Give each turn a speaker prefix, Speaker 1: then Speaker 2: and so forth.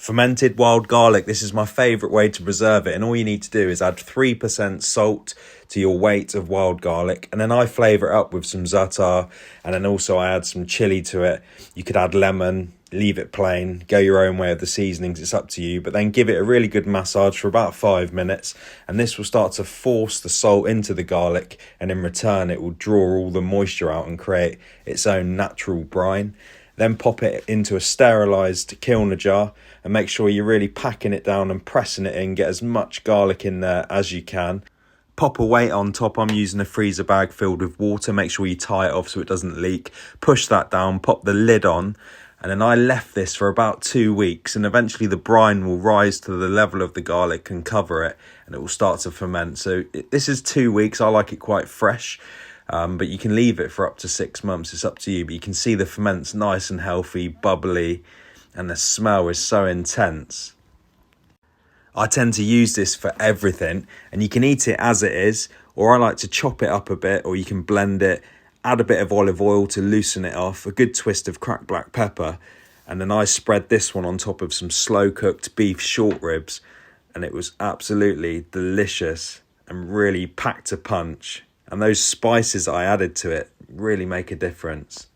Speaker 1: Fermented wild garlic, this is my favourite way to preserve it, and all you need to do is add 3% salt to your weight of wild garlic, and then I flavour it up with some za'atar, and then also I add some chilli to it. You could add lemon, leave it plain, go your own way with the seasonings, it's up to you, but then give it a really good massage for about 5 minutes, and this will start to force the salt into the garlic, and in return it will draw all the moisture out and create its own natural brine. Then pop it into a sterilised kilner jar and make sure you're really packing it down and pressing it in. Get as much garlic in there as you can. Pop a weight on top. I'm using a freezer bag filled with water. Make sure you tie it off so it doesn't leak. Push that down, pop the lid on, and then I left this for about 2 weeks, and eventually the brine will rise to the level of the garlic and cover it, and it will start to ferment. So this is 2 weeks. I like it quite fresh. But you can leave it for up to 6 months. It's up to you. But you can see the ferment's nice and healthy, bubbly, and the smell is so intense. I tend to use this for everything, and you can eat it as it is, or I like to chop it up a bit, or you can blend it, add a bit of olive oil to loosen it off, a good twist of cracked black pepper, and then I spread this one on top of some slow-cooked beef short ribs, and it was absolutely delicious and really packed a punch. And those spices I added to it really make a difference.